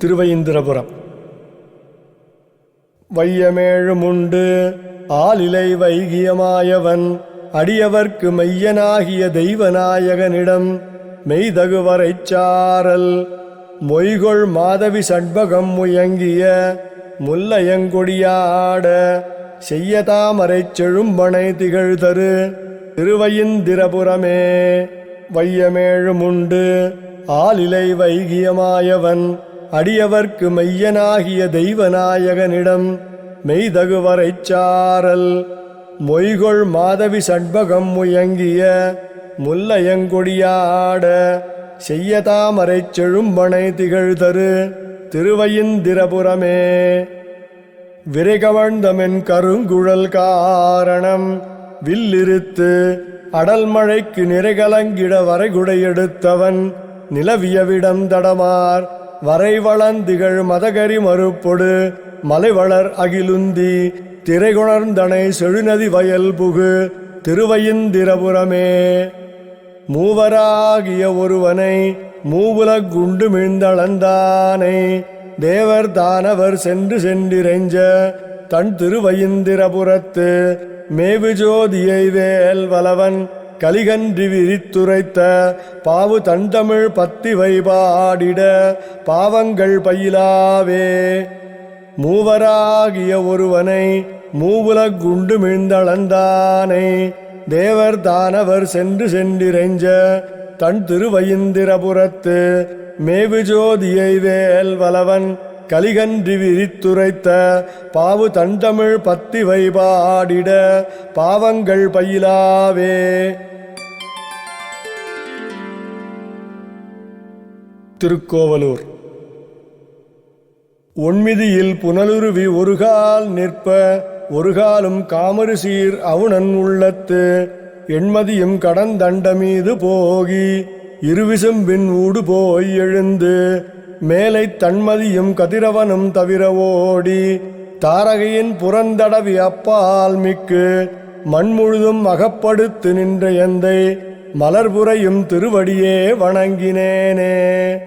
திருவையிந்திரபுரம். வையமேழுமுண்டு ஆலிலை வைகியமாயவன் அடியவர்க்கு மையனாகிய தெய்வநாயகனிடம் மெய்தகுவரைச் சாரல் மொய்கொள் மாதவி சண்பகம் முயங்கிய முல்லையங்கொடியாட செய்யதாமரைச் செழும்பனை திகழ்தரு திருவையிந்திரபுரமே. வையமேழுமுண்டு ஆலிலை வைகியமாயவன் அடியவர்க்கு மையனாகிய தெய்வநாயகனிடம் மெய்தகுவரைச் சாரல் மொய்கொள் மாதவி சண்பகம் முயங்கிய முல்லையங்கொடியாட செய்யதாமரைச் செழும்பனை திகழ்தரு திருவையிந்திரபுரமே. விரைகவழ்ந்தமென் கருங்குழல் காரணம் வில்லிருத்து அடல்மழைக்கு நிறைகலங்கிட வரைகுடையெடுத்தவன் நிலவியவிடம் தடமார் வரைவளந்திகழ் மதகரி மறுப்பொடு மலைவளர் அகிலுந்தி திரைகுணர்ந்தனை செழுநதி வயல் புகு திருவையிந்திரபுரமே. மூவராகிய ஒருவனை மூவுலகுண்டு மிழ்ந்தளந்தானை தேவர் தானவர் சென்று சென்றிரைஞ்ச தன் திருவையிந்திரபுரத்து மேவு ஜோதியை வேல் வலவன் கலிகன்றி விரித்துரைத்த பாவு தன்தமிழ் பத்திவை பாடிட பாவங்கள் பயிலாவே. மூவராகிய ஒருவனை மூவுலகுண்டு மிழ்ந்தளந்தானை தேவர் தானவர் சென்று சென்றிரைஞ்ச தன் திருவையிந்திரபுரத்து மேவு ஜோதியை வேல் வலவன் கலிகன்றி விரித்துரைத்த பாவு தன்தமிழ் பத்திவை பாடிட பாவங்கள் பயிலாவே. திருக்கோவலூர். ஒன்மிதியில் புனலுருவி ஒருகால் நிற்ப ஒருகாலும் காமரு சீர் அவுணன் உள்ளத்து எண்மதியும் கடந்தண்ட மீது போகி இருவிசும்பின் ஊடு போய் எழுந்து மேலை தன்மதியும் கதிரவனும் தவிர ஓடி தாரகையின் புறந்தடவி அப்பால் மிக்கு மண்முழுதும் அகப்படுத்து நின்ற எந்தை மலர்புரையும் திருவடியே வணங்கினேனே.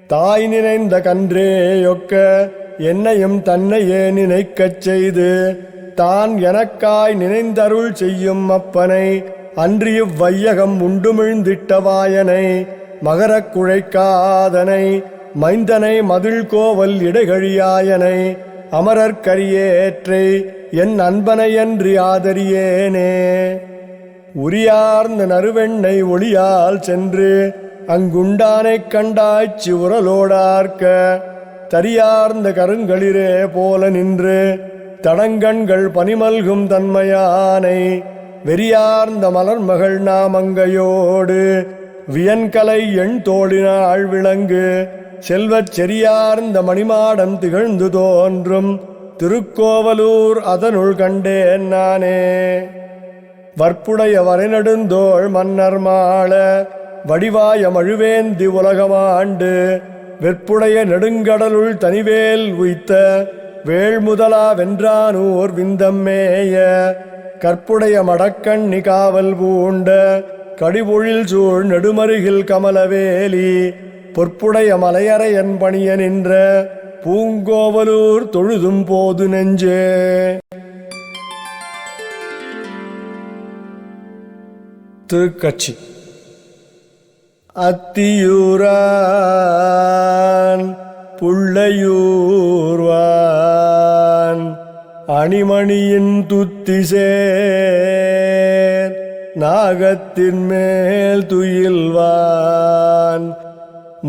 தாய் நினைந்த கன்றேயொக்க என்னையும் தன்னையே நினைக்கச் செய்து தான் எனக்காய் நினைந்தருள் செய்யும் அப்பனை அன்று இவ்வையகம் உண்டுமிழ்ந்திட்டவாயனை மகரக் குழைக்காதனை மைந்தனை மதில் கோவல் இடைகழியாயனை அமரர்க்கரியேற்றை என் அன்பனையன்றி ஆதரியேனே. உரியார்ந்த நறுவெண்ணை ஒளியால் சென்று அங்குண்டானைக் கண்டாய்ச்சி உரலோடார்க்க தரியார்ந்த கருங்களிரே போல நின்று தடங்கண்கள் பனிமல்கும் தன்மையானை வெறியார்ந்த மலர்மகள் நாமங்கையோடு வியன்கலை எண் தோழினாள் விளங்கு செல்வச் செறியார்ந்த மணிமாடம் திகழ்ந்து தோன்றும் திருக்கோவலூர் அதனுள் கண்டேன் நானே. வற்புடைய வரைநெடுந்தோள் மன்னர் மாள வடிவாய மழுவேந்தி உலகமாண்டு வெற்புடைய நெடுங்கடலுள் தனிவேல் உய்த்த வேள்முதலா வென்றானூர் விந்தம்மேய கற்புடைய மடக்கண்ணி காவல் பூண்ட கடிபொழில் சூழ் நெடுமருகில் கமலவேலி பொற்புடைய மலையறையன் பணிய நின்ற பூங்கோவலூர் தொழுதும் போது நெஞ்சே. திருக்கட்சி. அத்தியூரான் புள்ளையூர்வான் அணிமணியின் துத்திசேர் நாகத்தின் மேல் துயில்வான்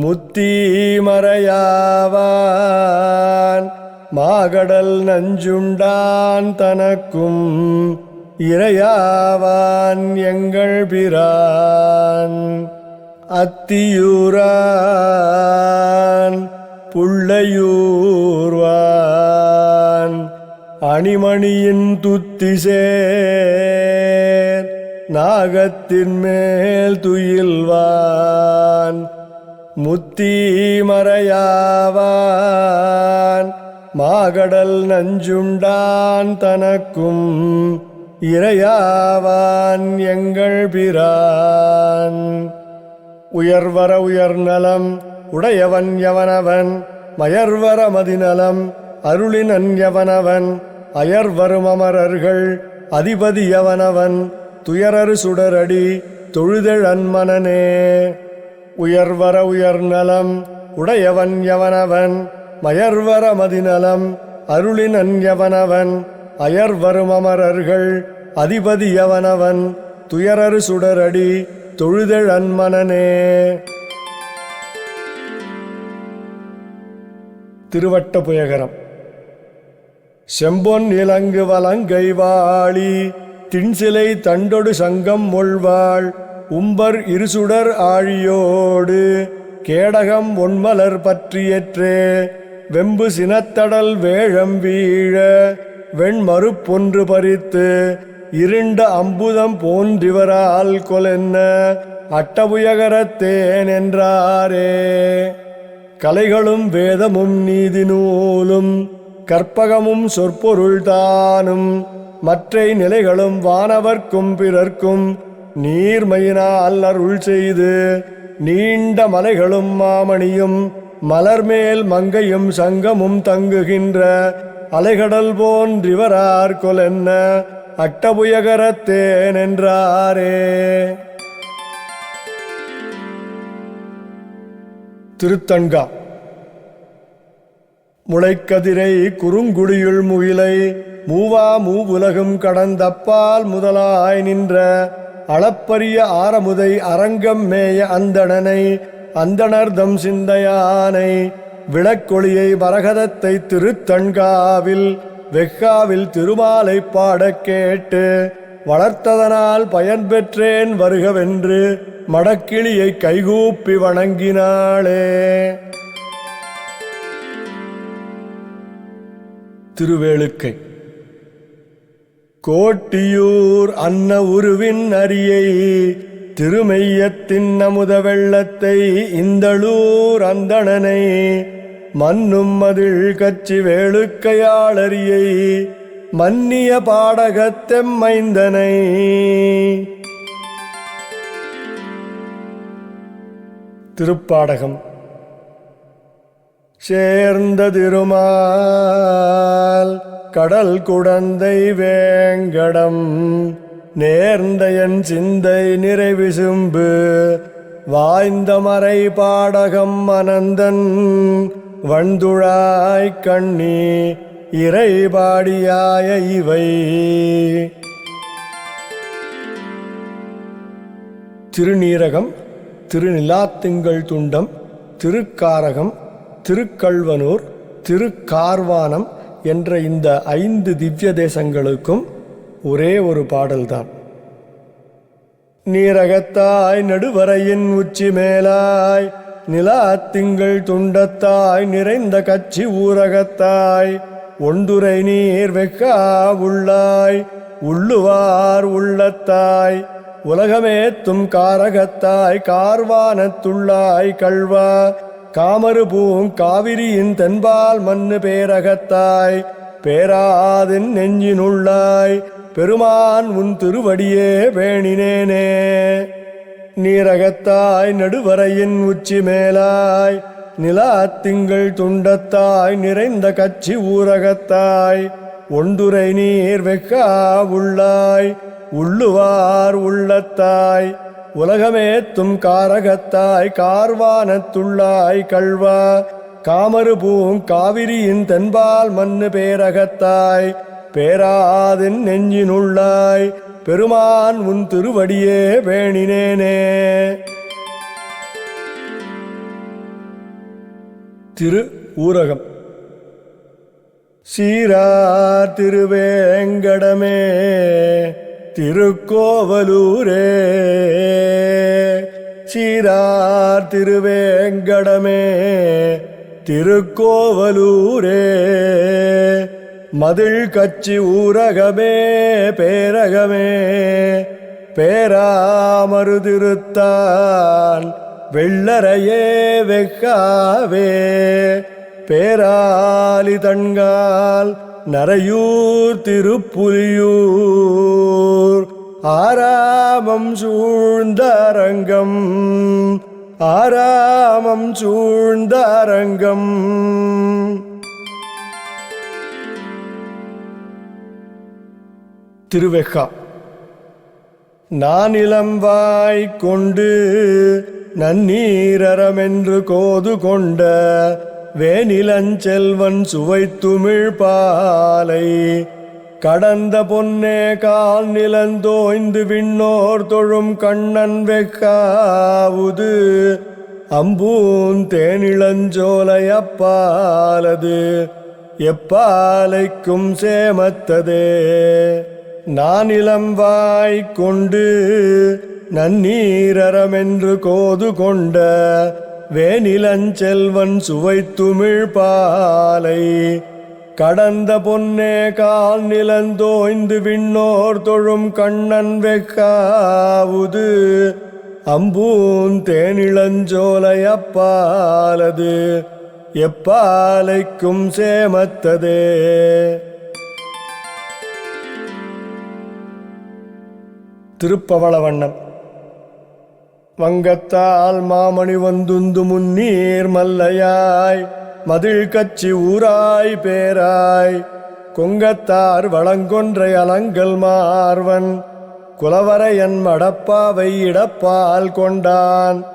முத்தீமறையாவான் மாகடல் நஞ்சுண்டான் தனக்கும் இறையாவான் எங்கள் பிரான். அத்தியூரான் புள்ளையூர்வான் அணிமணியின் துத்திசேர் நாகத்தின் மேல் துயில்வான் முத்தீமறையாவான் மாகடல் நஞ்சுண்டான் தனக்கும் இறையாவான் எங்கள் பிரான். உயர்வர உயர்நலம் உடையவன் எவனவன் மயர்வர மதிநலம் அருளினன் எவனவன் அயர்வரும் அமரர்கள் அதிபதியவனவன் துயரறு சுடரடி தொழுதெழன்மனனே. உயர்வர உயர்நலம் உடையவன் எவனவன் மயர்வர மதிநலம் அருளினன் எவனவன் அயர்வரும் அமரர்கள் அதிபதியவனவன் துயரறு சுடரடி தொழுதெழன்மனனே. திருவட்டபுயகரம். செம்பொன் இலங்கு வலங்கை வாளி திண்சிலை தண்டொடு சங்கம் மொழ்வாள் உம்பர் இருசுடர் ஆழியோடு கேடகம் ஒன்மலர் பற்றியற்றே வெம்பு சினத்தடல் வேழம் வீழ வெண்மறுப்பொன்று பறித்து இருண்ட அம்புதம் போன்றிவரால் கொலென்ன அட்டபுயகரத்தேன் என்றாரே. கலைகளும் வேதமும் நீதி நூலும் கற்பகமும் சொற்பொருள் தானும் மற்றை நிலைகளும் வானவர்க்கும் பிறர்க்கும் நீர்மையினால் அருள் செய்து நீண்ட மலைகளும் மாமணியும் மலர்மேல் மங்கையும் சங்கமும் தங்குகின்ற அலைகடல் போன்றிவரார் கொலென்ன அட்டபுயகரத்தேன் என்றாரே. திருத்தங்கா. முளைக்கதிரை குறுங்குடியுள் முகிலை மூவா மூவுலகும் கடந்தப்பால் முதலாய் நின்ற அளப்பரிய ஆரமுதை அரங்கம் மேய அந்தணனை அந்தணர்தம் சிந்தையானை விளக்கொளியை மரகதத்தை திருத்தன்காவில் வெக்காவில் திருமாலை பாடக் கேட்டு வளர்த்ததனால் பயன் பெற்றேன் வருகவென்று மடக்கிளியை கைகூப்பி வணங்கினாளே. திருவேளுக்கை. கோட்டியூர் அன்ன உருவின் அரியை திருமெய்யத்தின் அமுத வெள்ளத்தை இந்தளூர் அந்தணனை மன்னும் மதில் கச்சி வேளுக்கையாளரியை மன்னிய பாடகத்தெம்மைந்தனை. திருப்பாடகம். சேர்ந்த திருமால் கடல் குடந்தை வேங்கடம் நேர்ந்த என் சிந்தை நிறைவிசும்பு வாய்ந்த மறை பாடகம் அனந்தன் வண்துழாய் கண்ணி இறைபாடியாய இவை. திருநீரகம், திருநிலாத்திங்கள் துண்டம், திருக்காரகம், திருக்கல்வனூர், திருக்கார்வானம் என்ற இந்த 5 திவ்ய தேசங்களுக்கும் ஒரே ஒரு பாடல்தான். நீரகத்தாய் நடுவரையின் உச்சி மேலாய் நிலாத்திங்கள் துண்டத்தாய் நிறைந்த கச்சி ஊரகத்தாய் ஒன்றுரை நீர் வெக்கா உள்ளாய் உள்ளுவார் உள்ளத்தாய் உலகமேத்தும் காரகத்தாய் கார்வானத்துள்ளாய் கல்வா காமரு பூங்காவிரியின் தென்பால் மண்ணு பேரகத்தாய் பேராதின் நெஞ்சினுள்ளாய் பெருமான் உன் திருவடியே வேணினேனே. நீரகத்தாய் நடுவரையின் உச்சி மேலாய் நிலாத்திங்கள் துண்டத்தாய் நிறைந்த கச்சி ஊரகத்தாய் ஒன்றுரை நீர் வெக்கா உள்ளாய் உள்ளுவார் உள்ளத்தாய் உலகமேத்தும் காரகத்தாய் கார்வானத்துள்ளாய் கல்வா காமரு பூங்காவிரியின் தென்பால் மண்ணு பேரகத்தாய் பேராதின் நெஞ்சினுள்ளாய் பெருமான் உன் திருவடியே வேணினேனே. திரு ஊரகம். சீரார் திருவேங்கடமே திருக்கோவலூரே சீரார் திருவேங்கடமே திருக்கோவலூரே மதில் கச்சி ஊரகமே பேரகமே பேராமருதிருத்தான் வெள்ளரையே வெக்காவே பேராலி தன்கால் நரையூர் திருப்புலியூர் ஆராமம் சூழ்ந்த அரங்கம் ஆராமம் சூழ்ந்த அரங்கம். திருவெக்கா. நானிலம்வாய் கொண்டு நன்னீரமென்று கோது கொண்ட வேனிலஞ்செல்வன் சுவைத்துமிழ் பாலை கடந்த பொன்னே கால் நிலந்தோய்ந்து விண்ணோர் தொழும் கண்ணன் வெக்காவுது அம்பூன் தேனிளஞ்சோலை அப்பாலது எப்பாலைக்கும் சேமத்ததே. நானிலம்வாய் கொண்டு நன்னீரமென்று கோது கொண்ட வேனிலஞ்செல்வன் சுவைத்துமிழ் பாலை கடந்த பொன்னே கால் நிலந்தோய்ந்து விண்ணோர் தொழும் கண்ணன் வெக்காவுது அம்பூன் தேனிளஞ்சோலை அப்பாலது எப்பாலைக்கும் சேமத்ததே. திருப்பவளவண்ணன். வங்கத்தால் மாமணி வந்துந்து முன்னீர் மல்லையாய் மதில் கச்சி ஊராய் பேராய் கொங்கத்தார் வளங்கொன்றை அலங்கல் மார்வன் குலவரையன் மடப்பாவை இடப்பால் கொண்டான்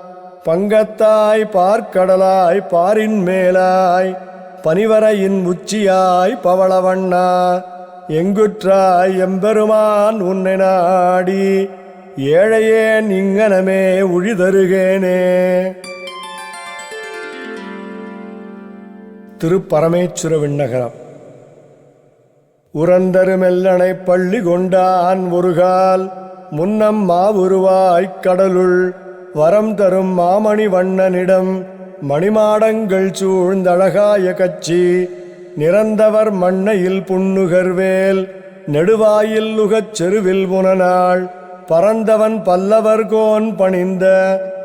பங்கத்தாய் பார்க்கடலாய் பாரின் மேலாய் பனிவரையின் உச்சியாய் பவளவண்ணா எங்குற்றாய் எம்பெருமான் உன்னை நாடி ஏழையேன் இங்கனமே உழிதருகேனே. திருப்பரமேச்சுர விண்ணகரம். உரந்தரு மெல்லனை பள்ளி கொண்டான் ஒருகால் முன்னம் மாவுருவாய்க் கடலுள் வரம் தரும் மாமணி வண்ணனிடம் மணிமாடங்கள் சூழ்ந்தழகாய கச்சி நிறந்தவர் மண்ணையில் புன்னுகர்வேல் நெடுவாயில் உகச் செருவில் முனநாள் பரந்தவன் பல்லவர்கோன் பணிந்த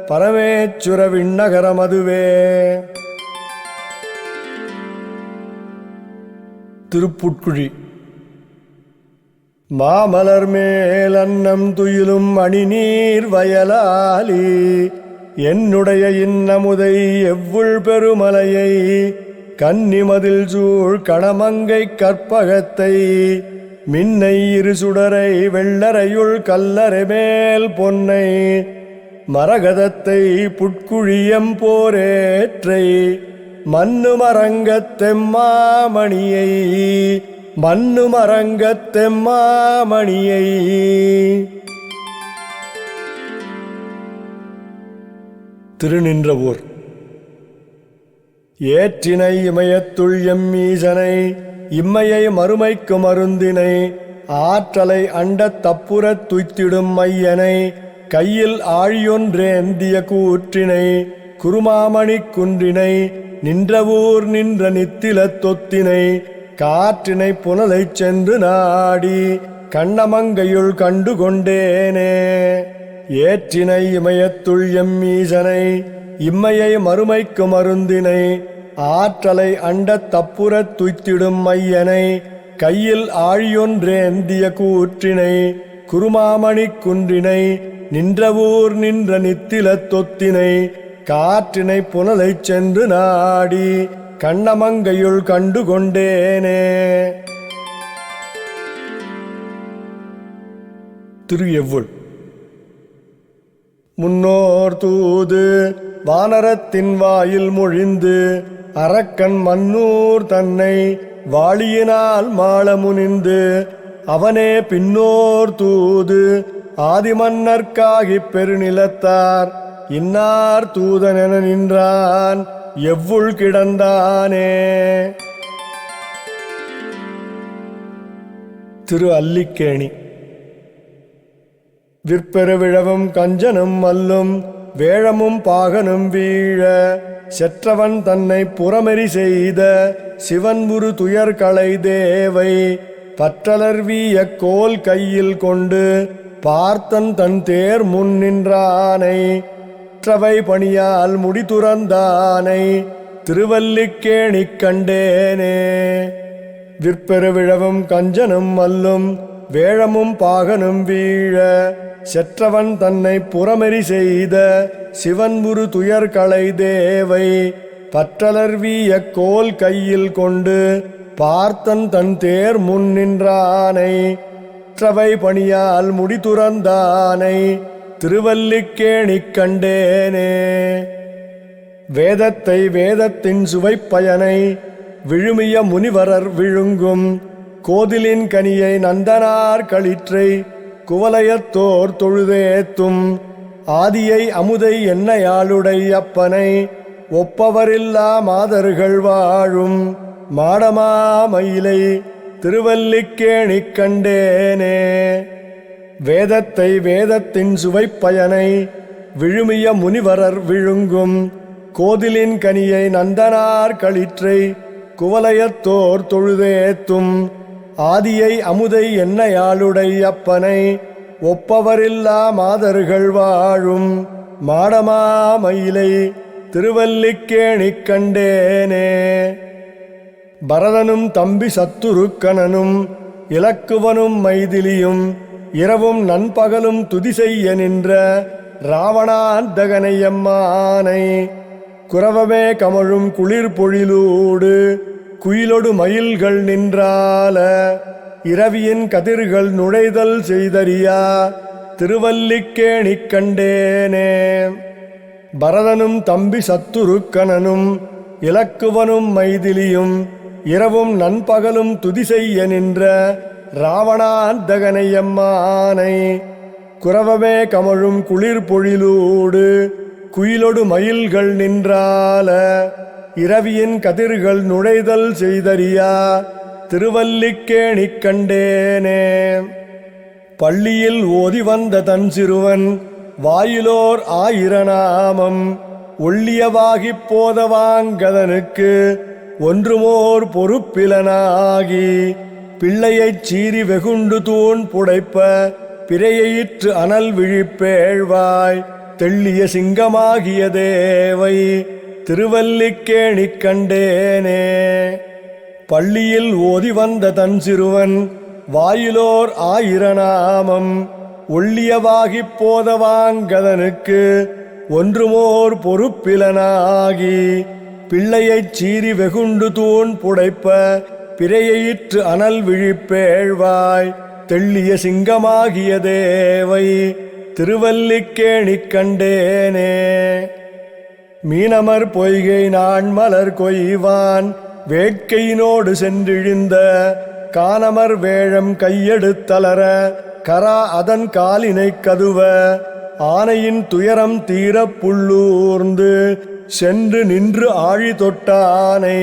பரமேச்சுர விண்ணகரமதுவே. திருப்புட்குழி. மாமலர் மேல் அன்னம் துயிலும் அணிநீர் வயலாலி என்னுடைய இன்னமுதை எவ்வுள் பெருமலையை கன்னிமதில் சூழ் கணமங்கை கற்பகத்தை மின்னை இருசுடரை வெள்ளரையுள் கல்லறை மேல் பொன்னை மரகதத்தை புட்குழியம் போரேற்றை மன்னுமரங்கத்தெம்மாமணியை மன்னுமரங்கத்தெம்மாமணியை. திருநின்றவூர். ஏற்றினை இமயத்துள் எம்மீசனை இம்மையை மறுமைக்கு மருந்தினை ஆற்றலை அண்டத் தப்புறத் துய்த்திடும் மையனை கையில் ஆழியொன்றேந்திய கூற்றினை குருமாமணி குன்றினை நின்றவூர் நின்ற நித்திலத் தொத்தினை காற்றினை புனலைச் சென்று நாடி கண்ணமங்கையுள் கண்டு கொண்டேனே. ஏற்றினை இமயத்துள் எம்மீசனை இம்மையை மறுமைக்கு மருந்தினை ஆற்றலை அண்டத் தப்புறத் துய்த்திடும் மையனை கையில் ஆழியொன்றேந்திய கூற்றினை குருமாமணி குன்றினை நின்றவூர் நின்ற நித்திலத் தொத்தினை காற்றினை புனலைச் சென்று நாடி கண்ணமங்கையுள் கண்டு கொண்டேனே. திரு எவ்வுள். முன்னோர் தூது வானரத்தின் வாயில் மொழிந்து அரக்கன் மன்னூர் தன்னை வாளியினால் மாள முனிந்து அவனே பின்னோர் தூது ஆதிமன்னர்க்காகிப் பெருநிலத்தார் இன்னார் தூதனென நின்றான் எவ்வுள் கிடந்தானே. திரு அல்லிக்கேணி. விற்பெருவிழவும் கஞ்சனும் மல்லும் வேழமும் பாகனும் வீழ செற்றவன் தன்னை புறமெறி செய்த சிவன் உரு துயர்களை தேவை பற்றலர்விய கோல் கையில் கொண்டு பார்த்தன் தன் தேர் முன் நின்றானை ற்றவை பணியால் முடி துறந்தானை திருவல்லிக்கேணிக் கண்டேனே. விற்பெருவிழவும் கஞ்சனும் மல்லும் வேழமும் பாகனும் வீழ செற்றவன் தன்னை புறமெறி செய்த சிவன் உரு துயர்களை தேவை பற்றலர்விய கோல் கையில் கொண்டு பார்த்தன் தன் தேர் முன் நின்றானை ற்றவை பணியால் முடி துறந்தானை திருவல்லிக்கேணிக் கண்டேனே. வேதத்தை வேதத்தின் சுவைப்பயனை விழுமிய முனிவரர் விழுங்கும் கோதிலின் கனியை நந்தனார் களிற்றை குவலயத்தோர் தொழுதேத்தும் ஆதியை அமுதை என்னையாளுடை அப்பனை ஒப்பவரில்லா மாதர்கள் வாழும் மாடமாமயிலை திருவல்லிக்கேணிக் கண்டேனே. வேதத்தை வேதத்தின் சுவைப்பயனை விழுமிய முனிவரர் விழுங்கும் கோதிலின் கனியை நந்தனார் களிற்றை குவலயத்தோர் தொழுதேத்தும் ஆதியை அமுதை என்னையாளுடை அப்பனை ஒப்பவரில்லா மாதர்கள் வாழும் மாடமாமயிலை திருவல்லிக்கேணிக் கண்டேனே. பரதனும் தம்பி சத்துருக்கணனும் இலக்குவனும் மைதிலியும் இரவும் நண்பகலும் துதி செய்ய நின்ற ராவணாந்தகனையம்மானை குரவமே கமழும் குளிர் பொழிலூடு குயிலொடு மயில்கள் நின்றால இரவியின் கதிர்கள் நுழைதல் செய்தறியா திருவல்லிக்கேணிக் கண்டேனே. பரதனும் தம்பி சத்துருக்கணனும் இலக்குவனும் மைதிலியும் இரவும் நண்பகலும் துதி செய்ய நின்ற ராவணாந்தகனையம்மானை குரவமே கமழும் குளிர் பொழிலூடு குயிலொடு மயில்கள் நின்றால இரவியின் கதிர்கள் நுழைதல் செய்தறியா திருவல்லிக்கேணிக் கண்டேனே. பள்ளியில் ஓதி வந்த தன் சிறுவன் வாயிலோர் ஆயிரநாமம் ஒள்ளியவாகிப் போதவாங்கதனுக்கு ஒன்றுமோர் பொறுப்பிலனாகி பிள்ளையைச் சீறி வெகுண்டு தூண் புடைப்ப பிறையிற்று அனல் விழிப்பேழ்வாய் தெள்ளிய சிங்கமாகிய தேவை திருவல்லிக்கேணிக் கண்டேனே. பள்ளியில் ஓதி வந்த தன் சிறுவன் வாயிலோர் ஆயிரநாமம் ஒள்ளியவாகிப் போதவாங்கதனுக்கு ஒன்றுமோர் பொறுப்பிலனாகி பிள்ளையைச் சீறி வெகுண்டு தூண் புடைப்ப பிறையிற்று அனல் விழிப்பேழ்வாய் தெள்ளிய சிங்கமாகிய தேவை திருவல்லிக்கேணிக் கண்டேனே. மீனமர் பொய்கை நான் மலர் கொய்வான் வேட்கையினோடு சென்றிழிந்த கானமர் வேழம் கையெடுத்தலர கரா அதன் காலினை கதுவ ஆனையின் துயரம் தீரப் புள்ளூர்ந்து சென்று நின்று ஆழி தொட்டானை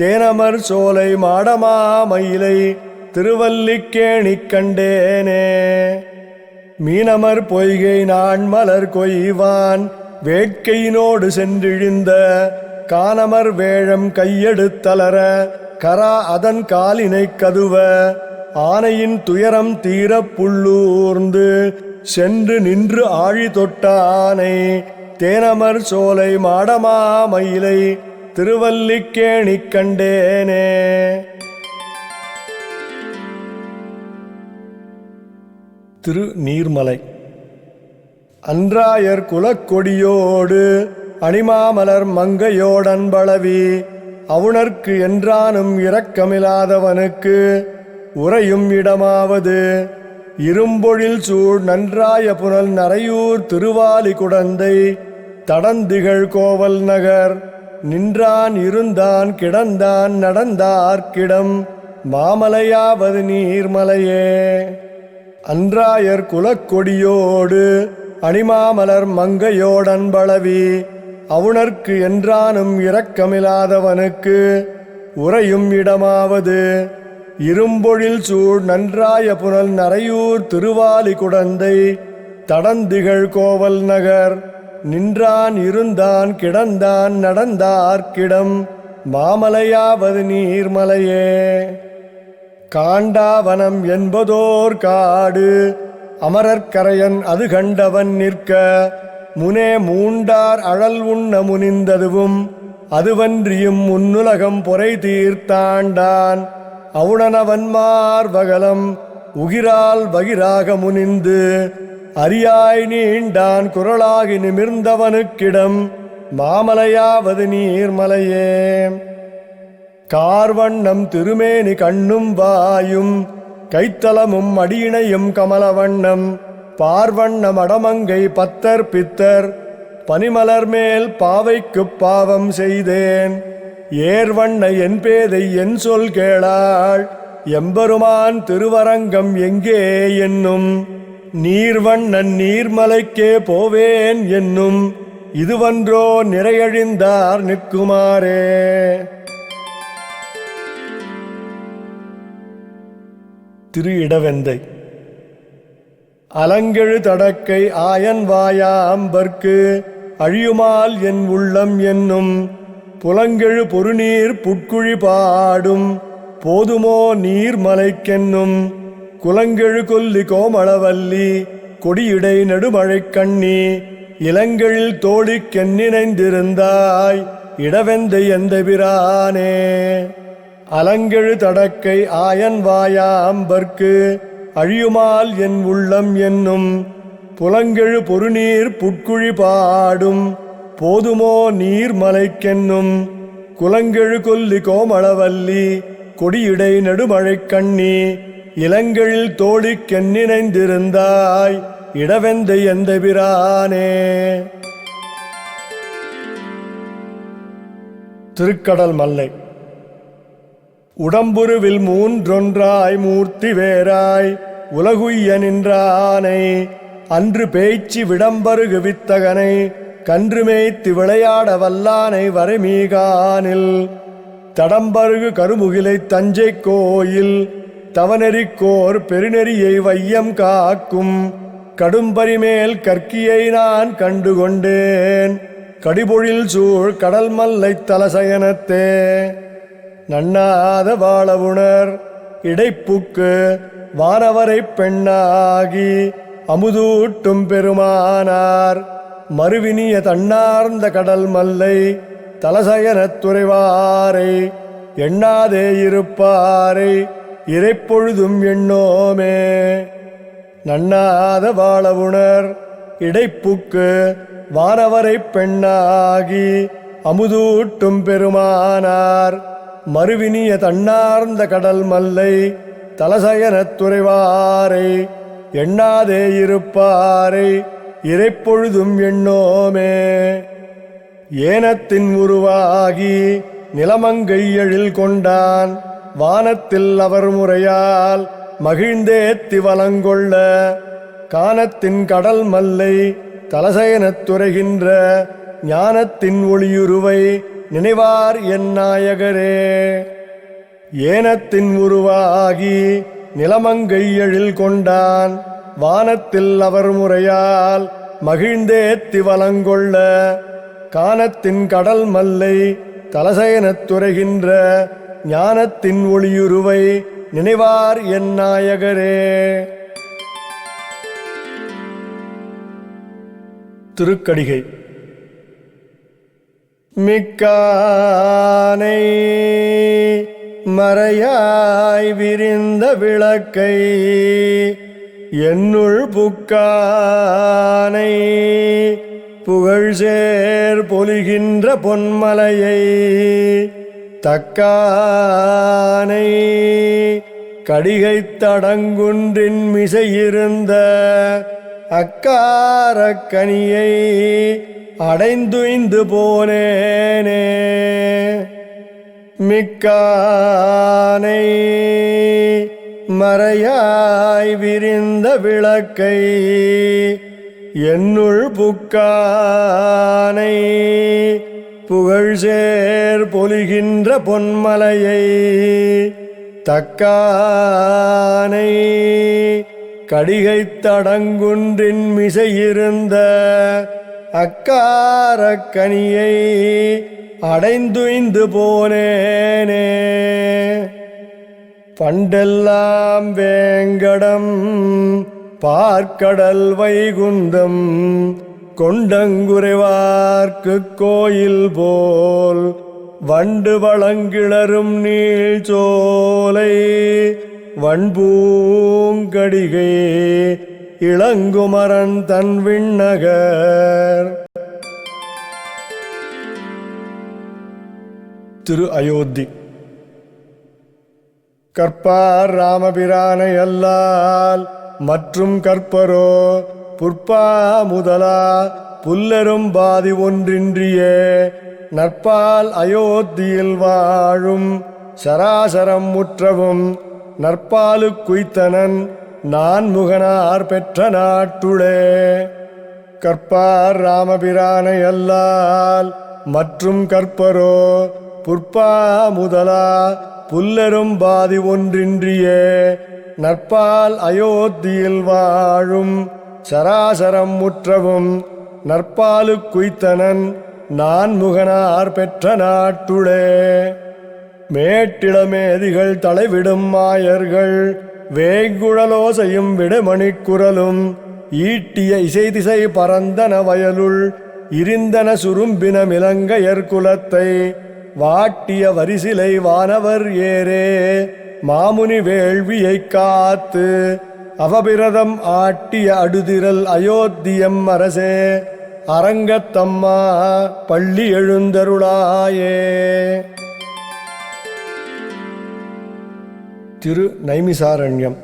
தேனமர் சோலை மாடமாமயிலை திருவல்லிக்கேணிக் கண்டேனே. மீனமர் பொய்கை நான் மலர் கொய்வான் வேட்கையினோடு சென்றிழிந்த கானமர் வேழம் கையெடுத்தலர கரா அதன் காலினை கதுவ ஆனையின் துயரம் தீரப் புள்ளூர்ந்து சென்று நின்று ஆழி தொட்டானை தேனமர் சோலை மாடமாமயிலை திருவல்லிக்கேணிக் கண்டேனே. திருநீர்மலை அன்றாயர் குலக்கொடியோடு அணிமாமலர் மங்கையோடன்பளவி அவுணர்க்கு என்றானும் இரக்கமில்லாதவனுக்கு உறையும் இடமாவது இரும்பொழில் சூழ் நன்றாய புனல் நரையூர் திருவாலி குடந்தை தடந்திகள் கோவல் நகர் நின்றான் இருந்தான் கிடந்தான் நடந்தார்க்கிடம் மாமலையாவது நீர்மலையே. அன்றாயர் குலக்கொடியோடு அணிமாமலர் மங்கையோடன்பளவி அவுணர்க்கு என்றானும் இரக்கமில்லாதவனுக்கு உறையும் இடமாவது இரும்பொழில் சூழ் நன்றாய புனல் நரையூர் திருவாலி குடந்தை தடந்திகள் கோவல் நகர் நின்றான் இருந்தான் கிடந்தான் நடந்தார்க்கிடம் மாமலையாவது நீர்மலையே. காண்டாவனம் என்பதோர் காடு அமரர்கரையன் அது கண்டவன் நிற்க முனே மூண்டார் அழல் உண்ண முனிந்ததுவும் அதுவன்றியும் முன்னுலகம் பொறை தீர்த்தாண்டான் அவுணனவன் மார்வகலம் உகிரால் வகிராக முனிந்து அரியாய் நீண்டான் குரலாகி நிமிர்ந்தவனுக்கிடம் மாமலையாவது நீர்மலையே. கார்வண்ணம் திருமேனி கண்ணும் வாயும் கைத்தலமும் அடியினையும் கமலவண்ணம் பார்வண்ணம் அடமங்கை பத்தர் பித்தர் பனிமலர் மேல் பாவைக்குப் பாவம் செய்தேன். ஏர்வண்ண என் பேதை என் சொல் கேளாள் எம்பெருமான் திருவரங்கம் எங்கே என்னும் நீர்வண்ணன் நீர்மலைக்கே போவேன் என்னும் இதுவன்றோ நிறையழிந்தார் நிற்குமாறே. திரு இடவெந்தை. அலங்கெழு தடக்கை ஆயன் வாயாம்பர்க்கு அழியுமால் என் உள்ளம் என்னும் புலங்கெழு பொருநீர் புட்குழி பாடும் போதுமோ நீர்மலைக்கென்னும் குலங்கெழு கொல்லி கோமளவல்லி கொடியிடை நெடுமழைக் கண்ணி இளங்கெழில் தோழிக்கென்னிணைந்திருந்தாய் இடவெந்தை எந்த பிரானே. அலங்கெழு தடக்கை ஆயன் வாயாம்பர்க்கு அழியுமால் என் உள்ளம் என்னும் புலங்கெழு பொருநீர் புட்குழி பாடும் போதுமோ நீர்மலைக்கென்னும் குலங்கெழு கொல்லி கோமளவல்லி கொடியிடை நெடுமழைக் கண்ணி இளங்கெழில் தோழிக்கென்னிணைந்திருந்தாய் இடவெந்தை எந்த பிரானே. திருக்கடல் மல்லை. உடம்புருவில் மூன்றொன்றாய் மூர்த்தி வேறாய் உலகுய்ய நின்றானை அன்று பேய்ச்சி விடம்பருகு வித்தகனை கன்று மேய்த்து விளையாட வல்லானை வரைமீகானில் தடம்பருகு கருமுகிலை தஞ்சை கோயில் தவநெறிக்கோர் பெருநெறியை வையம் காக்கும் கடும்பரிமேல் கற்கியை நான் கண்டுகொண்டேன் கடிபொழில் சூழ் கடல் மல்லை தலசயனத்தே. நன்னாத வாழவுணர் இடைப்புக்கு வானவரை பெண்ணாகி அமுதூட்டும் பெருமானார் மறுவினிய தன்னார்ந்த கடல் மல்லை தலசயனத் துறைவாரை எண்ணாதே இருப்பாரை இறைப்பொழுதும் எண்ணோமே. நன்னாத வாழவுணர் இடைப்புக்கு வானவரை பெண்ணாகி அமுதூட்டும் பெருமானார் மறுவினிய தன்னார்ந்த கடல் மல்லை தலசயனத் துறைவாரை எண்ணாதே இருப்பாரை இறைப்பொழுதும் எண்ணோமே. ஏனத்தின் உருவாகி நிலமங்கை எழில் கொண்டான் வானத்தில் அவர் முறையால் மகிழ்ந்தேத்தி வலங்கொள்ள கானத்தின் கடல் மல்லை தலசயனத் துறைகின்ற ஞானத்தின் ஒளியுருவை நினைவார் என் நாயகரே. ஏனத்தின் உருவாகி நிலமங்கை எழில் கொண்டான் வானத்தில் அவர் முறையால் மகிழ்ந்தேத்தி வலங்கொள்ள கானத்தின் கடல் மல்லை தலசயனத் துறைகின்ற ஞானத்தின் ஒளியுருவை நினைவார் என் நாயகரே. திருக்கடிகை. மிக்கானை மறையாய் விரிந்த விளக்கை என்னுள் புக்கானை புகழ்சேர் பொலிகின்ற பொன்மலையை தக்கானை கடிகைத் தடங்குன்றின் மிசையிருந்த அக்காரக்கனியை அடைந்துய்ந்து போனேனே. மிக்கானை மறையாய் விரிந்த விளக்கை என்னுள் புக்கானை புகழ்சேர் பொலிகின்ற பொன்மலையை தக்கானை கடிகைத் தடங்குன்றின் மிசையிருந்த அக்காரக்கனியை அடைந்துய்ந்து போனேனே. பண்டெல்லாம் வேங்கடம் பார்க்கடல் வைகுந்தம் கொண்டங்குறைவார்க்கு கோயில் போல் வண்டு வளங்கிளரும் நீழ்ச்சோலை வன்பூங்கடிகை இளங்குமரன் தன் விண்ணகர். திரு அயோத்தி. கற்பார் ராமபிரானை அல்லால் மற்றும் கற்பரோ புற்பா முதலா புல்லரும் பாதி ஒன்றின்றியே நற்பால் அயோத்தியில் வாழும் சராசரம் முற்றவும் நற்பாலுக்குய்த்தனன் நான் முகனார் பெற்ற நாட்டுளே. கற்பார் ராமபிரானை அல்லால் மற்றும் கற்பரோ புற்பா முதலா புல்லரும் பாதி ஒன்றின்றியே நற்பால் அயோத்தியில் வாழும் சராசரம் முற்றவும் நற்பாலுக்குய்த்தனன் நான் முகனார் பெற்ற நாட்டுளே. மேட்டிளமேதிகள் தலைவிடும் மாயர்கள் வேங்குழலோசையும் விடுமணிக்குரலும் ஈட்டிய இசைதிசை பரந்தன வயலுள் இருந்தன சுரும்பின மிலங்கையர் குலத்தை வாட்டிய வரிசிலை வானவர் ஏரே மாமுனி வேள்வியைக் காத்து அவபிரதம் ஆட்டிய அடுதிரல் அயோத்தியம் அரசே அரங்கத்தம்மா பள்ளி எழுந்தருளாயே. திரு நைமிசாரண்யம்.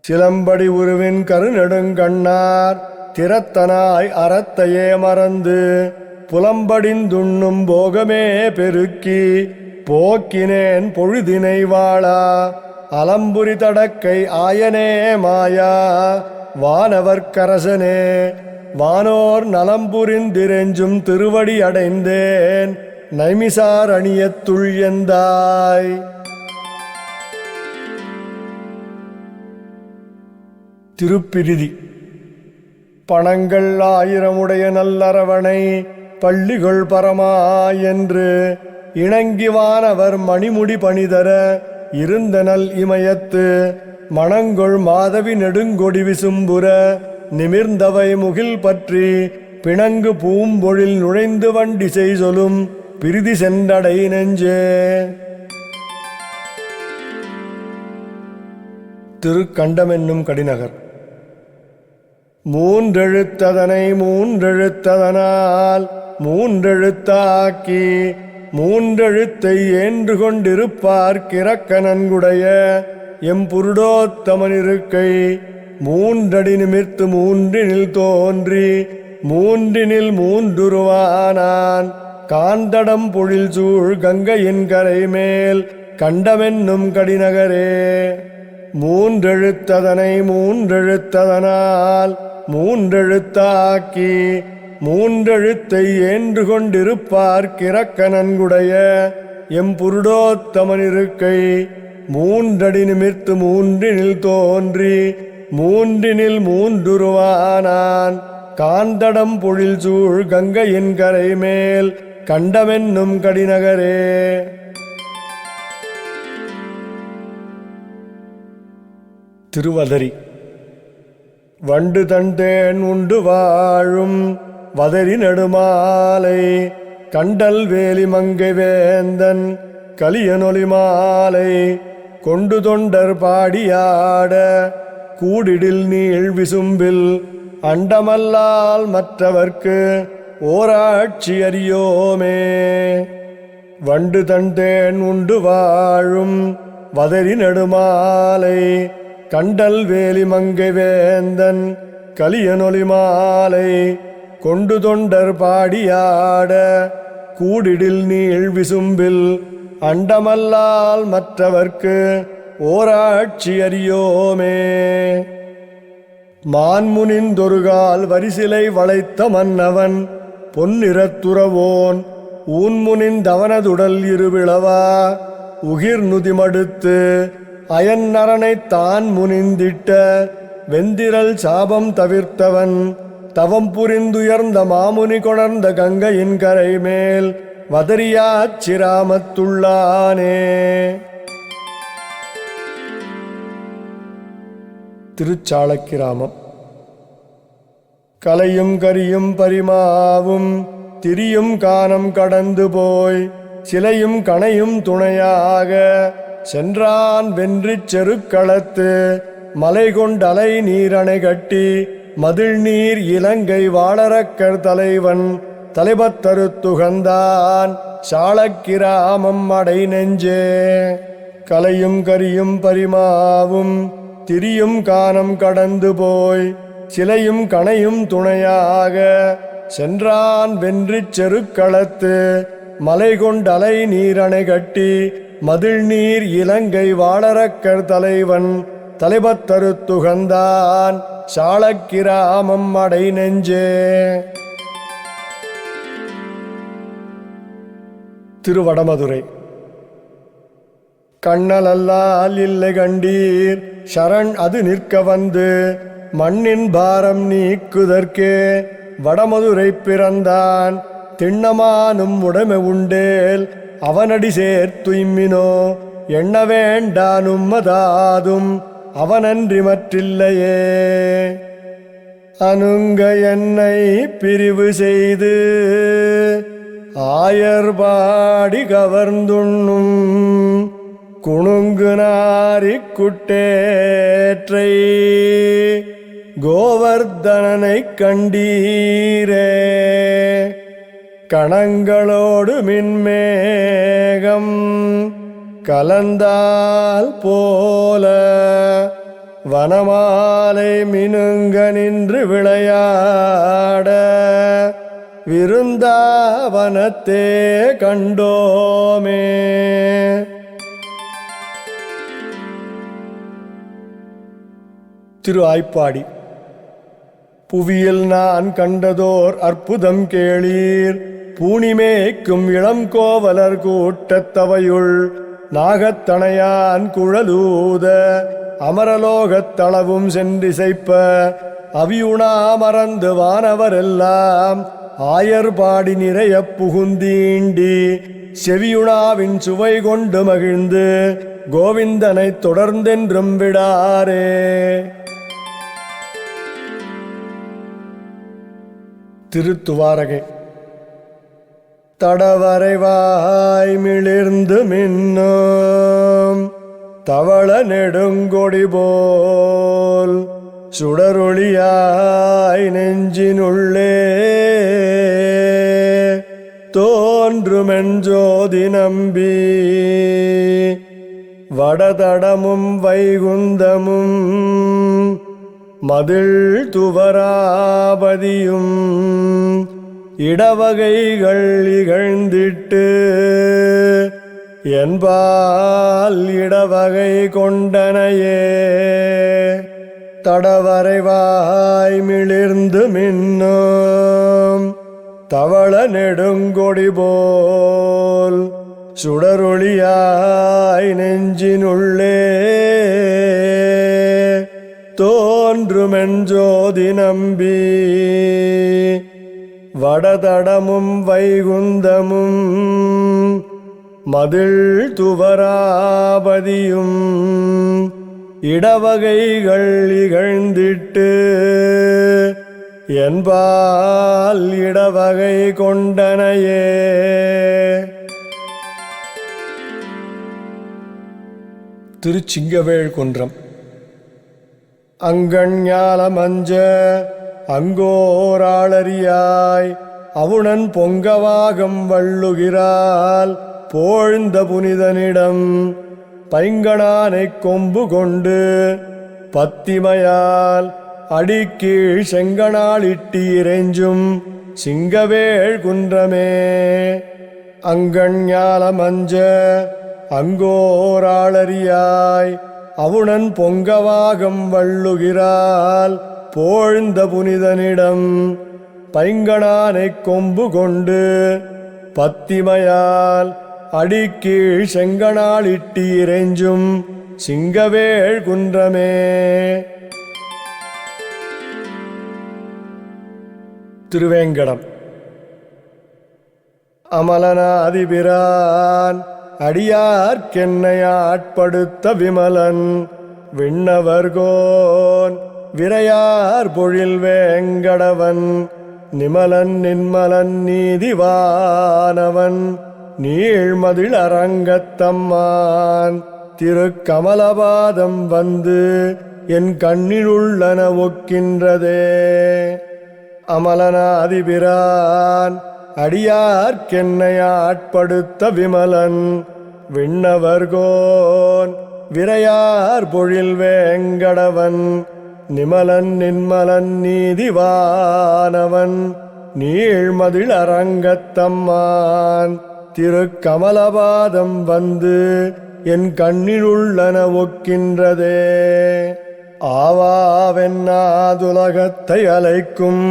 சிலம்படி உருவின் கருநெடுங்கண்ணார் திறத்தனாய் அறத்தையே மறந்து புலம்படிந்துண்ணும் போகமே பெருக்கி போக்கினேன் பொழுதினை வாழா அலம்புரி தடக்கை ஆயனே மாயா வானவர்க்கரசனே வானோர் நலம்புரிந்திரெஞ்சும் திருவடி அடைந்தேன் நைமிசாரணியத்துள் எந்தாய். திருப்பிரிதி. பணங்கள் ஆயிரமுடைய நல்லரவணை பள்ளிகள் பரமா என்று இணங்கி வானவர் மணிமுடி பணிதர இருந்தனல் இமயத்து மணங்கொள் மாதவி நெடுங்கொடி விசும்புற நிமிர்ந்தவை முகில் பற்றி பிணங்கு பூம்பொழில் நுழைந்து வண்டி செய்சொலும் பிரிதி சென்றடை நெஞ்சே. திருக்கண்டமென்னும் கடிநகர். மூன்றெழுத்ததனை மூன்றெழுத்ததனால் மூன்றெழுத்தாக்கி மூன்றெழுத்தை ஏன்று கொண்டிருப்பார் கிறக்க நன்குடைய எம்புருடோத்தமனிருக்கை மூன்றடி நிமிர்த்து மூன்றினில் தோன்றி மூன்றினில் மூன்றுருவானான் காந்தடம் பொழில் சூழ் கங்கையின் கரை மேல் கண்டமென்னும் கடிநகரே. மூன்றெழுத்ததனை மூன்றெழுத்ததனால் மூன்றெழுத்தாக்கி மூன்றெழுத்தை ஏன்று கொண்டிருப்பார் கிறக்க நன்குடைய எம்புருடோத்தமனிருக்கை மூன்றடி நிமிர்த்து மூன்றினில் தோன்றி மூன்றினில் மூன்றுருவானான் காந்தடம் பொழில் சூழ் கங்கையின் கரை மேல் கண்டமென்னும் கடிநகரே. திருவதரி. வண்டு தண்டேன் உண்டு வாழும் வதரி நெடுமாலை கண்டல் வேலி மங்கை வேந்தன் கலியனொலி மாலை கொண்டு தொண்டர் பாடியாட கூடிடில் நீள் விசும்பில் அண்டமல்லால் மற்றவர்க்கு ஓராட்சி அறியோமே. வண்டு தண்டேன் உண்டு வாழும் வதரி நெடுமாலை கண்டல் வேலி மங்கை வேந்தன் கலியனொலி மாலை கொண்டு தொண்டர் பாடியாட கூடிடில் நீள் விசும்பில் அண்டமல்லால் மற்றவர்க்கு ஓராட்சி அறியோமே. மான்முனிந்தொருகால் வரிசிலை வளைத்த மன்னவன் பொன்னிறத்துறவோன் ஊன்முனிந்தவனதுடல் இருவிளவா உகிர் நுதிமடுத்து அயன்னரனைத் தான் முனிந்திட்ட வெந்திரல் சாபம் தவிர்த்தவன் தவம் புரிந்துயர்ந்த மாமுனி கொணர்ந்த கங்கையின் கரை மேல் வதரியாச் சிராமத்துள்ளானே. திருச்சாளக்கிராமம். கலையும் கரியும் பரிமாவும் திரியும் கானம் கடந்து போய் சிலையும் கணையும் துணையாக சென்றான் வென்றிச் செருக்களத்து மலை கொண்டலை நீரணை கட்டி மதில் நீர் இலங்கை வாளரக்கர் தலைவன் தலைபத்தருத்துகந்தான் சாளக்கிராமம் அடை நெஞ்சே. கலையும் கரியும் பரிமாவும் திரியும் கானம் கடந்து போய் சிலையும் கணையும் துணையாக சென்றான் வென்றிச் செருக்களத்து மலை கொண்டலை நீரணை கட்டி மதில் நீர் இலங்கை வாளரக்கர் தலைவன் தலைபத்தருத்துகந்தான் சாளக்கிராமம் அடை நெஞ்சே. திருவடமதுரை. கண்ணலல்லால் இல்லை கண்டீர் சரண் அது நிற்க வந்து மண்ணின் பாரம் நீக்குதற்கே வடமதுரை பிறந்தான் திண்ணமானும் உடைமை உண்டேல் அவனடி சேர்த்துய்மினோ எண்ண வேண்டானும் மதாதும் அவனன்றி மற்றில்லையே. அனுங்க என்னை பிரிவு செய்து ஆயர்பாடி கவர்ந்துண்ணும் குணுங்கு நாரிக் குட்டேற்றை கோவர்தனனை கண்டீரே. கணங்களோடு மின்மேகம் கலந்தால் போல வனமாலை மினுங்க நின்று விளையாட விருந்தாவனத்தே கண்டோமே. திரு ஆய்ப்பாடி. புவியில் நான் கண்டதோர் அற்புதம் கேளீர் பூணிமேக்கும் இளம் கோவலர் கூட்டத்தவையுள் நாகத்தனையான் குழலூத அமரலோகத் தளவும் சென்றிசைப்ப அவியுணா மறந்து வானவரெல்லாம் ஆயர்பாடி நிறைய புகுந்தீண்டி செவியுணாவின் சுவை கொண்டு மகிழ்ந்து கோவிந்தனை தொடர்ந்தென்றும் விடாரே. திருத்துவாரகை. தடவரைவாய் மிளிர்ந்து மின்னும் தவள நெடுங்கொடி போல் சுடரொளியாய் நெஞ்சினுள்ளே தோன்றுமெஞ்சோதி நம்பி வடதடமும் வைகுந்தமும் மதில் துவராபதியும் இடவகைகள் இகழ்ந்திட்டு என்பால் இடவகை கொண்டனையே. தடவரைவாய் மிளிர்ந்து மின்னும் தவள நெடுங்கொடி போல் சுடரொளியாய் நெஞ்சினுள்ளே தோன்றுமெஞ்சோதி நம்பி வடதடமும் வைகுந்தமும் மதில் துவராபதியும் இடவகைகள் இகழ்ந்திட்டு என்பால் இடவகை கொண்டனையே. திருச்சிங்கவேள் குன்றம். அங்கண்ஞாலமஞ்ச அங்கோராளரியாய் அவுணன் பொங்கவாகம் வள்ளுகிறாள் போழ்ந்த புனிதனிடம் பைங்கணானைக் கொம்பு கொண்டு பத்திமையால் அடிக்கீழ் செங்கணால் இட்டி இறைஞ்சும் சிங்கவேள் குன்றமே. அங்கண்ஞாலமஞ்ச அங்கோராளரியாய் அவுணன் பொங்கவாகம் வள்ளுகிறாள் போழ்ந்த புனிதனிடம் பைங்கணானைக் கொம்பு கொண்டு பத்திமையால் அடிக்கீழ் செங்கணால் இட்டி இறைஞ்சும் சிங்கவேள் குன்றமே. திருவேங்கடம். அமலனாதிபிரான் அடியார்க்கென்னை ஆட்படுத்த விமலன் விண்ணவர்கோன் விரையார் பொழில் வேங்கடவன் நிமலன் நின்மலன் நீதிவானவன் நீழ்மதில் அரங்கத்தம்மான் திருக்கமலபாதம் வந்து என் கண்ணிலுள்ளன ஒக்கின்றதே. அமலனாதிபிரான் அடியார்க்கென்னை ஆட்படுத்த விமலன் விண்ணவர்கோன் விரையார் பொழில் வேங்கடவன் நிமலன் நின்மலன் நீதிவானவன் நீழ்மதில் அரங்கத்தம்மான் திருக்கமலபாதம் வந்து என் கண்ணிலுள்ளன ஒக்கின்றதே. ஆவாவென்னாதுலகத்தை அலைக்கும்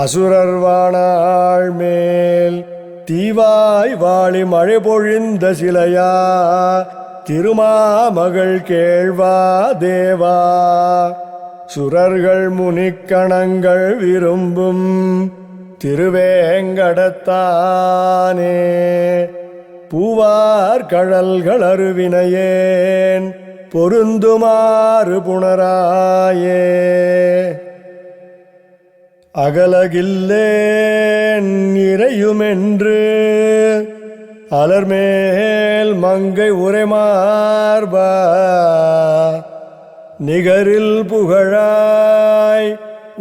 அசுரர் வாணாள் மேல் தீவாய் வாழி மழை பொழிந்த சிலையா திருமாமகள் கேழ்வா தேவா. சுரர்கள் முனிக்கணங்கள் விரும்பும் திருவேங்கடத்தானே பூவார் கழல்கள் அருவினையேன் பொருந்துமாறு புணராயே. அகலகில்லேன் இறையுமென்று அலர்மேல் மங்கை உரைமார்பா நிகரில் புகழாய்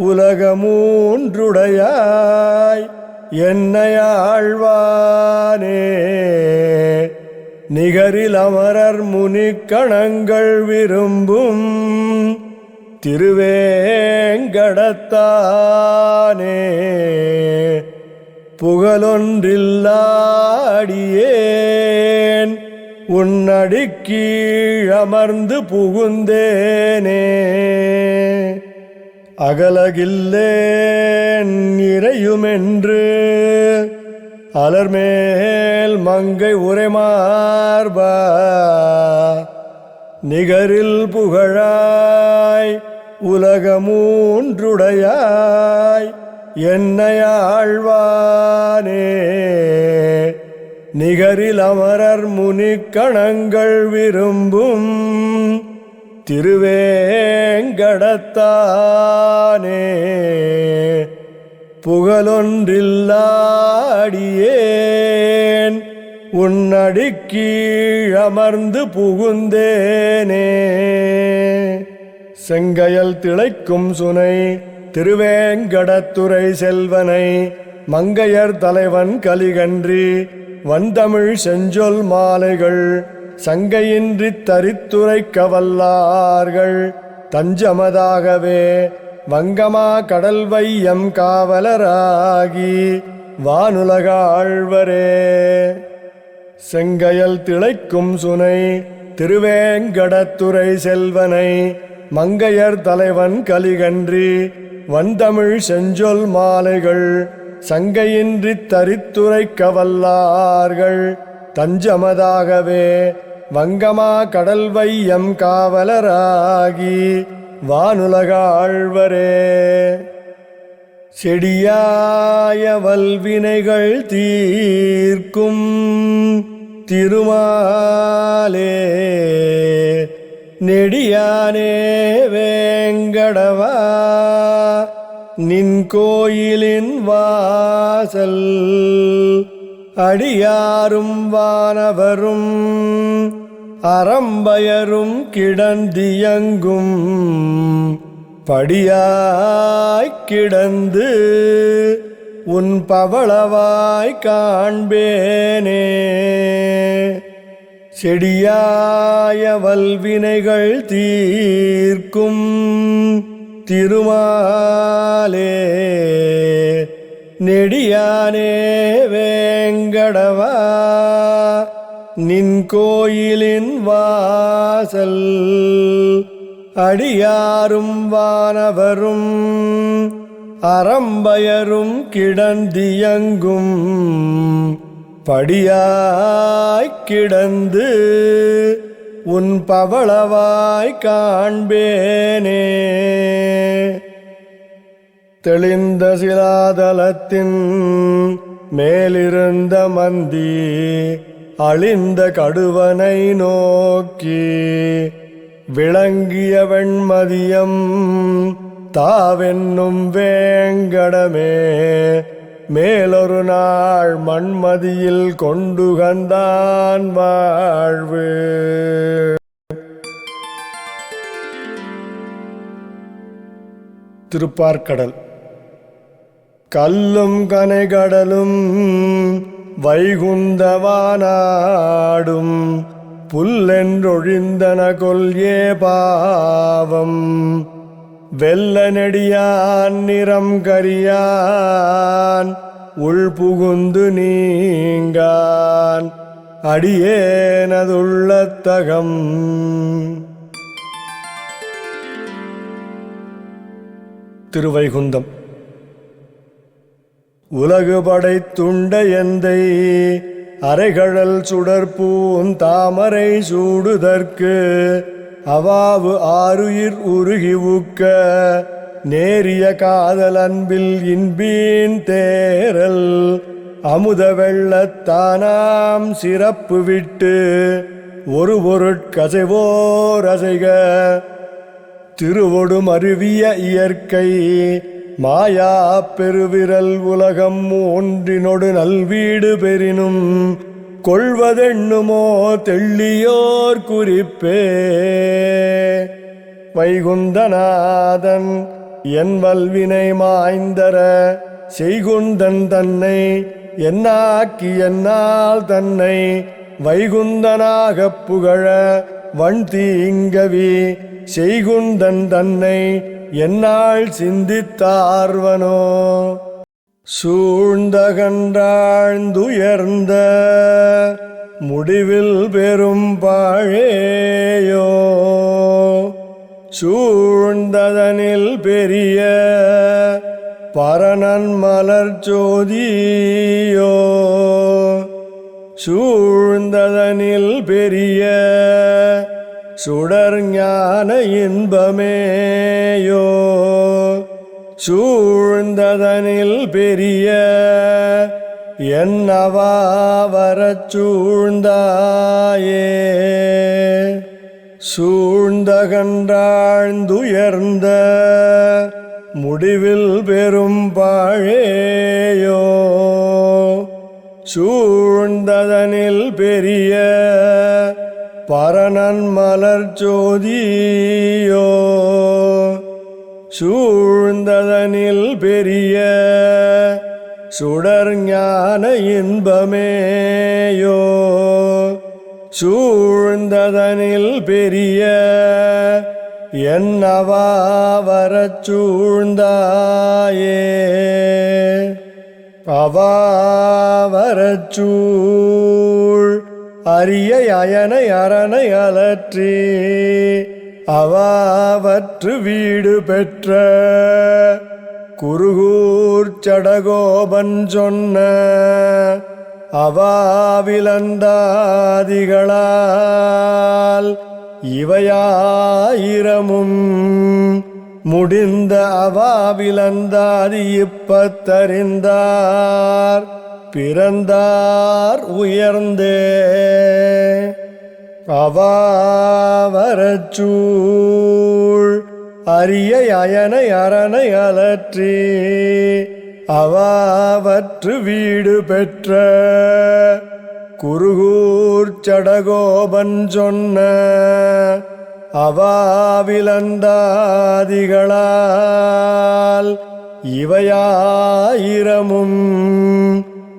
உலகமூன்றுடையாய் என்னையாழ்வானே. நிகரில் அமரர் முனிக்கணங்கள் விரும்பும் திருவேங்கடத்தானே புகழொன்றில்லாடியேன் உன்னடிக்கீழ் அமர்ந்து புகுந்தேனே. அகலகில்லேன் இறையுமென்று அலர்மேல் மங்கை உரைமார்பா நிகரில் புகழாய் உலகமூன்றுடையாய் என்னையாழ்வானே. நிகரில் அமரர் முனிக்கணங்கள் விரும்பும் திருவேங்கடத்தானே புகழொன்றில்லாடியேன் உன்னடிக்கீழ் அமர்ந்து புகுந்தேனே. செங்கயல் திளைக்கும் சுனை திருவேங்கடத்துறை செல்வனை மங்கையர் தலைவன் கலிகன்றி வந்தமிழ் செஞ்சொல் மாலைகள் சங்கையின்றி தரித்துரைக்க வல்லார்கள் தஞ்சமதாகவே வங்கமா கடல் வையம் காவலராகி வானுலக ஆழ்வரே. செங்கயல் திளைக்கும் சுனை திருவேங்கடத்துறை செல்வனை மங்கையர் தலைவன் கலிகன்றி வந்தமிழ் செஞ்சொல் மாலைகள் சங்கையின்றி தரித்துரைக்க வல்லார்கள் தஞ்சமதாகவே வங்கமா கடல் வையம் காவலராகி வானுலக ஆழ்வரே. செடியாய வல்வினைகள் தீர்க்கும் திருமாலே நெடியானே வேங்கடவா நின் கோயிலின் வாசல் அடியாரும் வானவரும் அறம்பயரும் கிடந்தியங்கும் படியாய்க் கிடந்து உன் பவளவாய் காண்பேனே. செடியாய வல்வினைகள் தீர்க்கும் திருமாலே நெடியானே வேங்கடவா நின் கோயிலின் வாசல் அடியாரும் வானவரும் அறம்பயரும் கிடந்தியங்கும் படியாய்க் கிடந்து உன் பவளவாய் காண்பேனே. தெளிந்த சிலாதலத்தின் மேலிருந்த மந்தி அழிந்த கடுவனை நோக்கி விளங்கிய வெண்மதியம் தாவென்னும் வேங்கடமே மேலொரு நாள் மண்மதியில் கொண்டுகந்தான் வாழ்வு. திருப்பார்கடல். கல்லும் கனைகடலும் வைகுந்தவானாடும் புல்லென்றொழிந்தன கொல்யே பாவம் வெல்ல நெடியான் நிறம் கரியான் உள்புகுந்து நீங்கான் அடியேனதுள்ளத்தகம். திருவைகுந்தம். உலகு படைத்துண்ட எந்தை அரைகழல் சுடற்பூன் தாமரை சூடுதற்கு அவாவு ஆருயிர் உருகி ஊக்க நேரிய காதல் அன்பில் இன்பீன் தேரல் அமுத வெள்ளத்தானாம் சிறப்பு விட்டு ஒரு பொருட்கசைவோர் அசைக திருவொடும் அருவிய இயற்கை மாயா பெருவிரல் உலகம் ஒன்றினொடு நல்வீடு பெறினும் கொள்வதெண்ணுமோ தெள்ளியோர் குறிப்பே. வைகுந்தநாதன் என் வல்வினை மாய்ந்தர செய்குந்தன் தன்னை என்னாக்கி என்னால் தன்னை வைகுந்தனாகப் புகழ வண்தீங்கவி செய்குந்தன் தன்னை என்னால் சிந்தித்தார்வனோ. சூழ்ந்தகன்றாழ்ந்துயர்ந்த முடிவில் பெரும் பாழேயோ சூழ்ந்ததனில் பெரிய பரணன் மலர் சோதியோ சூழ்ந்ததனில் பெரிய சுடர் ஞான இன்பமேயோ சூழ்ந்ததனில் பெரிய என்னவா வரச் சூழ்ந்தாயே. சூழ்ந்தகன்றாழ்ந்துயர்ந்த முடிவில் பெரும் பாழேயோ சூழ்ந்ததனில் பெரிய பரணன் மலர் சோதியோ சூழ்ந்ததனில் பெரிய சுடர் ஞான இன்பமேயோ சூழ்ந்ததனில் பெரிய என்னவா வரச் சூழ்ந்தாயே. அவா வரச் சூழ் அரிய அயனை அரணை அலற்றி அவாவற்று வீடு பெற்ற குருகூர் சடகோபன் சொன்ன அவாவிலந்தாதிகளால் இவையாயிரமும் முடிந்த அவாவிலந்தாதி இப்பத்தறிந்தார் பிறந்தார் உயர்ந்தே. அவாவரச் சூழ் அரிய அயனை அரணை அலற்றி அவாவற்று வீடு பெற்ற குருகூர் சடகோபன் சொன்ன அவாவிலந்தாதிகளால் இவையாயிரமும்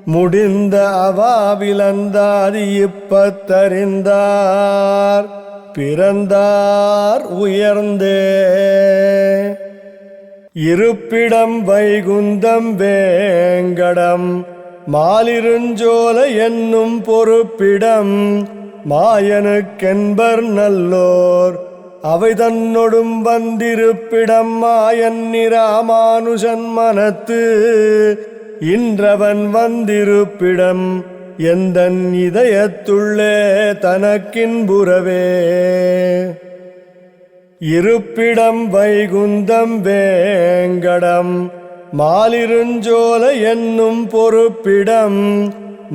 முடிந்த அவாவிலந்தாதி இப்பத்தறிந்தார் பிறந்தார் உயர்ந்தே. இருப்பிடம் வைகுந்தம் வேங்கடம் மாலிருஞ்சோல என்னும் பொறுப்பிடம் மாயனுக்கென்பர் நல்லோர் அவை தன்னொடும் வந்திருப்பிடம் மாயன் நிராமானுஷன் மனத்து இன்றவன் வந்திருப்பிடம் எந்தன் இதயத்துள்ளே தனக்கின்புறவே. இருப்பிடம் வைகுந்தம் வேங்கடம் மாலிருஞ்சோல என்னும் பொறுப்பிடம்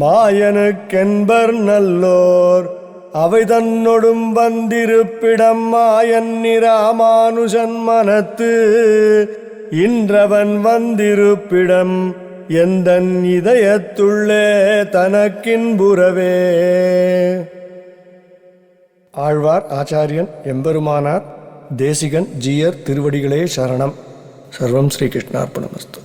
மாயனுக்கென்பர் நல்லோர் அவை தன்னொடும் வந்திருப்பிடம் மாயன் நிராமானுஷன் மனத்து இன்றவன் வந்திருப்பிடம் எந்தன் இதயத்துள்ளே தனக்கின்புறவே. ஆழ்வார் ஆச்சாரியன் எம்பெருமானார் தேசிகன் ஜீயர் திருவடிகளே சரணம். சர்வம் ஸ்ரீகிருஷ்ணார்ப்பணமஸ்து.